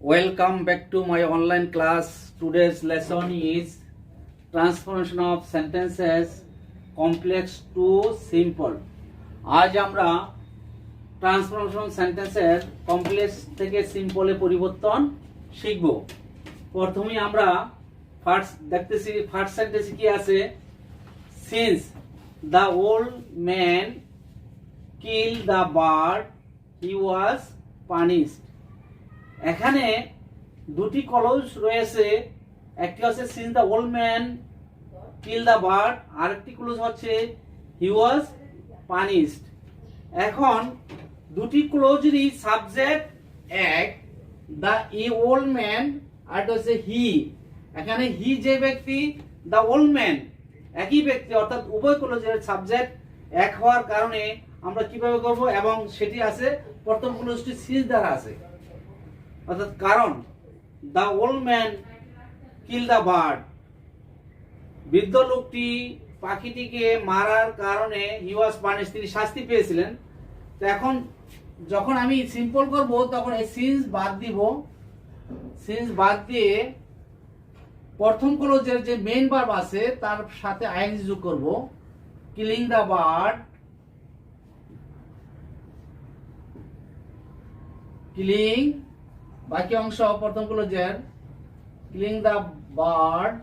Welcome back to my online class. Today's lesson is transformation of sentences complex to simple. আজ আমরা transformation সেন্টেন্সের complex থেকে সিম্পলে পরিবর্তন শিখব। প্রথমেই আমরা ফার্স্ট সেন্টেন্সে কি আছে? Since the old man kill the bird he was punished. এখানে দুটি ক্লজ রয়েছে, একটি হচ্ছে since the old man kill the bird, আরেকটি ক্লজ হচ্ছে হি ওয়াজ পানিশড। এখন দুটি ক্লজেরই সাবজেক্ট এক, দ্য ওল্ড ম্যান, আর হচ্ছে হি। এখানে হি যে ব্যক্তি, দ্য ওল্ড ম্যান একই ব্যক্তি, অর্থাৎ উভয় ক্লজের সাবজেক্ট এক হওয়ার কারণে আমরা কিভাবে করব, এবং সেটি আছে প্রথম ক্লজটি সিন্স দ্বারা আছে, অর্থাৎ কারণ the old man kill the bird, বৃদ্ধ লোকটি পাখিটিকে মারার কারণে হি ওয়াজ পানিশড, তিনি শাস্তি পেয়েছিলেন। তো এখন যখন আমি সিম্পল করব তখন এই সিন্স বাদ দিব, সিন্স বাদ দিয়ে প্রথম ক্লজের যে মেইন ভার্ব আছে তার সাথে আইএনজি যোগ করব। কিলিং দ্য বার্ড, কিলিং, বাকি অংশ প্রথম ক্লজের কিলিং দ্য বার্ড।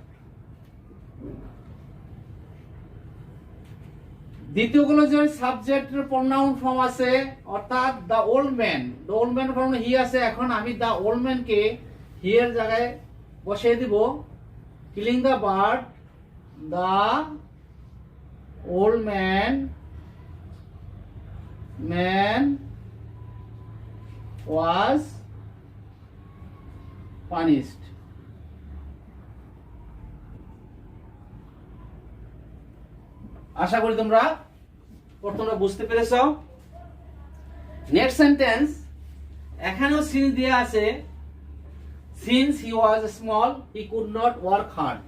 দ্বিতীয় ক্লজের সাবজেক্টের প্রোনাউন ফর্ম আছে, অর্থাৎ the old man, the old man form he আছে। এখন আমি দ্য ওল্ড ম্যানকে হি এর জায়গায় বসিয়ে দিব। Killing the bird, the old man was punished. আশা করি তোমরা প্রথমটা বুঝতে পেরেছ। নেক্সট সেন্টেন্স, এখানেও সিন্স দেয়া আছে। Since he was small he could not work hard.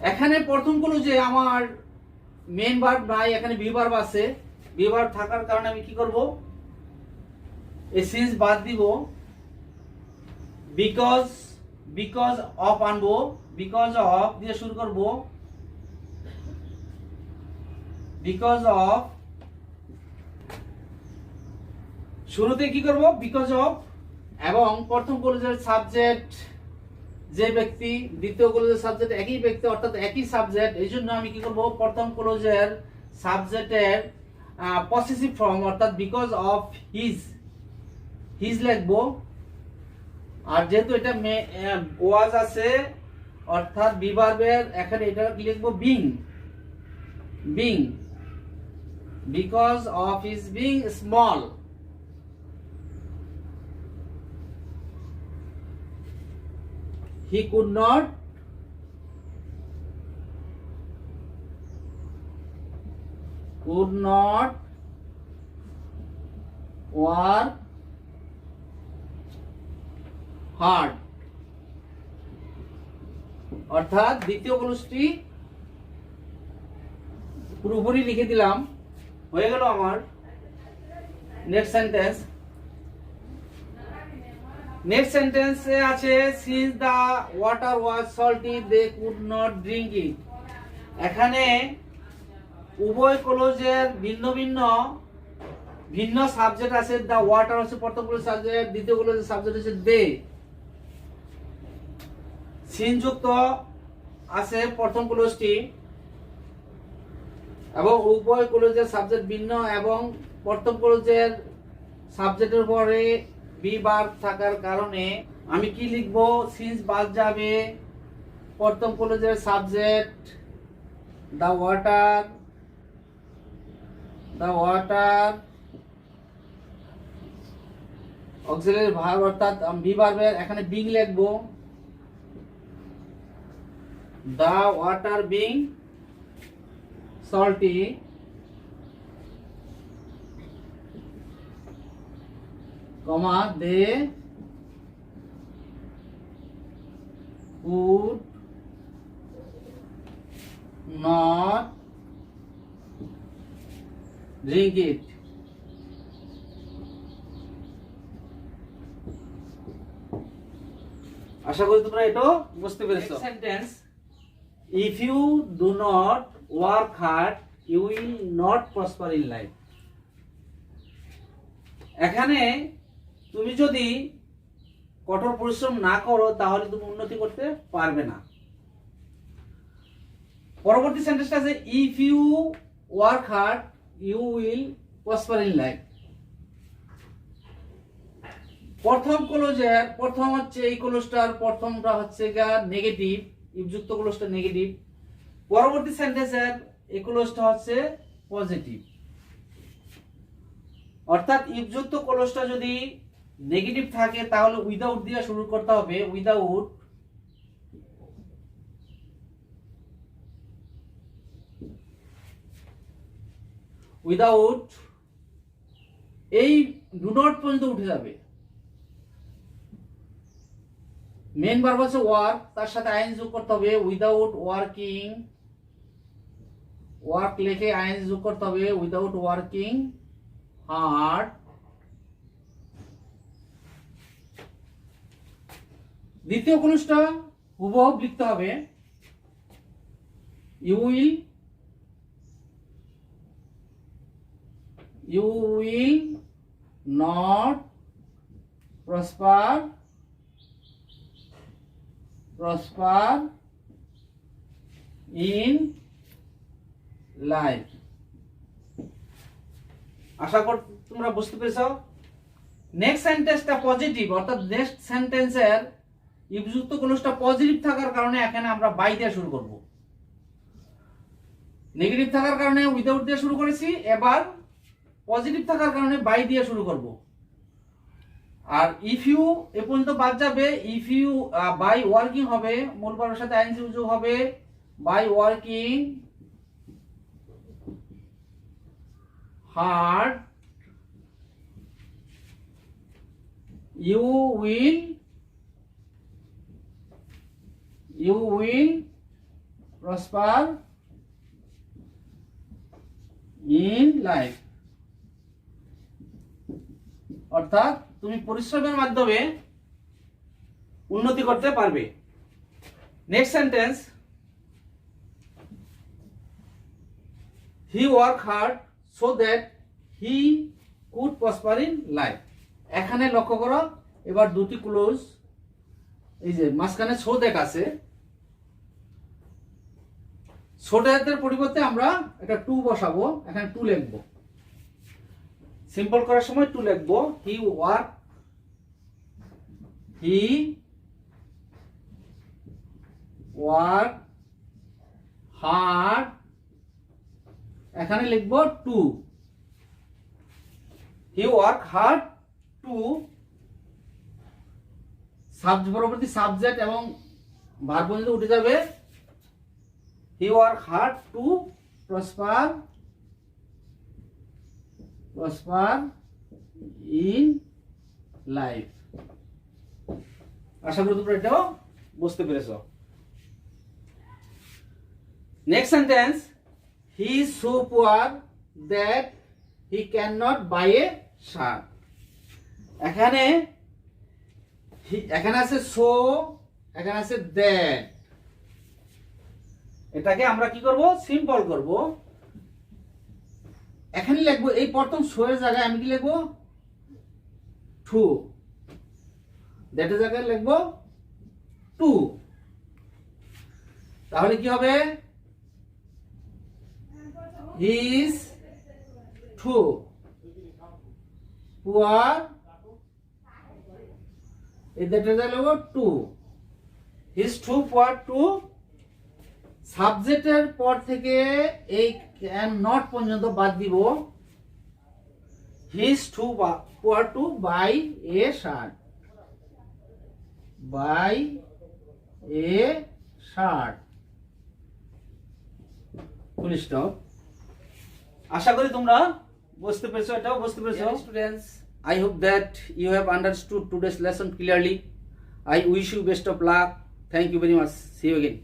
এখানে প্রথম ক্লজে আমার মেইন ভার্ব নাই, এখানে বি ভার্ব আছে। বি ভার্ব থাকার কারণে আমি কি করব, এই সিন্স বাদ দিব। বিকজ অফ আনবো, বিকজ অফ দিয়ে শুরু করব। বিকজ অফ শুরুতে কি করব, বিকজ অফ, এবং প্রথম ক্লজের সাবজেক্ট যে ব্যক্তি, দ্বিতীয় ক্লজের সাবজেক্ট একই ব্যক্তি, অর্থাৎ একই সাবজেক্ট। এই জন্য আমি কি করব, প্রথম ক্লজের সাবজেক্টের পসেসিভ ফর্ম, অর্থাৎ বিকজ অফ হিজ লিখবো। আর যেহেতু এটা ওয়াজ আছে, অর্থাৎ বি ভার্বের এখানে এটা লিখবো being, because of his being small. He could not work hard, অর্থাৎ দ্বিতীয় ক্লজটি পুরোপুরি লিখে দিলাম, হয়ে গেল আমার। নেক্সট সেন্টেন্স, নেক্সট সেন্টেন্সে আছে since the water was salty they could not drink it. এখানে উভয় ক্লজের ভিন্ন সাবজেক্ট আছে। দ্য ওয়াটার হচ্ছে প্রথম ক্লজের সাবজেক্ট, দ্বিতীয় ক্লজের সাবজেক্ট হচ্ছে দে। সিন্স যুক্ত আছে প্রথম ক্লজটি, এবং উভয় ক্লজের সাবজেক্ট ভিন্ন, এবং প্রথম ক্লজের সাবজেক্টের পরে বি ভার্ব থাকার কারণে আমি কি লিখবো, সিন্স বাদ যাবে। প্রথম ক্লজের subject the water, auxiliary verb অর্থাৎ বি ভার্বের এখানে বিং লিখবো। The water being salty, comma they could not drink it. আশা করি তোমরা এটাও বুঝতে পেরেছো। Sentence, if you do not work hard you will not prosper in life. এখানে তুমি যদি কঠোর পরিশ্রম না করো তাহলে তুমি উন্নতি করতে পারবে না। পরবর্তী সেন্টেন্সটা আছে if you work hard you will prosper in life. প্রথম ক্লোজের প্রথম হচ্ছে এই ক্লোজটার প্রথমটা হচ্ছে নেগেটিভ, ইফযুক্ত ক্লোজটা নেগেটিভ। পরবর্তী সেন্টেন্সের এই ক্লোজটা হচ্ছে পজিটিভ। অর্থাৎ ইফযুক্ত ক্লোজটা যদি নেগেটিভ থাকে তাহলে উইদাউট দিয়ে শুরু করতে হবে। উইদাউট এই ডু নট পর্যন্ত উঠে যাবে। মেন ভার্ব হচ্ছে ওয়ার্ক, তার সাথে আইএনজি যোগ করতে হবে। উইদাউট ওয়ার্কিং, ওয়ার্ক লিখে আইএনজি যোগ করতে হবে। Without working hard. দ্বিতীয় ক্লোজটা হুবহু লিখতে হবে। You will not prosper in life. আশা করি তোমরা বুঝতে পেরেছো। নেক্সট সেন্টেন্সটা পজিটিভ, অর্থাৎ নেক্সট সেন্টেন্সের ইফযুক্ত ক্লোজটা পজিটিভ থাকার কারণে এখানে আমরা বাই দিয়ে শুরু করব। নেগেটিভ থাকার কারণে উইদাউট দিয়ে শুরু করেছি, এবার পজিটিভ থাকার কারণে বাই দিয়ে শুরু করব। আর ইফ ইউ এ পর্যন্ত বাদ যাবে। ইফ ইউ বাই ওয়ার্কিং হবে, মূল ভার্বের সাথে আইএনজি যোগ হবে। By working hard you will prosper in life। অর্থাৎ তুমি পরিশ্রমের মাধ্যমে উন্নতি করতে পারবে। Next sentence, he worked hard so that he could prosper in life। এখানে লক্ষ্য করো, এবার দুটি ক্লোজ, এই যে মাঝখানে সো দ্যাট আছে, সো দ্যাটের পরিবর্তে আমরা একটা টু বসাবো। এখানে টু লিখবো, সিম্পল করার সময় টু লিখবো। হি ওয়ার্ক হার্ড, এখানে লিখবো to. He work hard to, পরবর্তী সাবজেক্ট এবং ভার্ব পর্যন্ত উঠে যাবে। He work hard to prosper in life. আশা করি তোমরা এটাও বুঝতে পেরেছো। Next sentence, he is so poor that he can not buy a shirt. এখানে আছে সো, এখানে আছে দ্যাট। এটাকে আমরা কি করব? সিম্পল করব। এখানে লিখবো এই প্রথম সো এর জায়গায় আমি কি লিখবো? টু। দ্যাটের জায়গায় লিখবো টু। তাহলে কি হবে? হি ইজ টু পুয়ার, এই দ্যাটের জায়গায় লিখবো to. He is too poor to. সাবজেক্টের পর থেকে এই ক্যান নট পর্যন্ত বাদ দিব। He is too poor to buy a shirt, buy a shirt, full stop. আশা করি তোমরা বুঝতে পেরেছো, এটাও বুঝতে পেরেছো। Students, I hope that you have understood today's lesson clearly. I wish you best of luck. Thank you very much. See you again.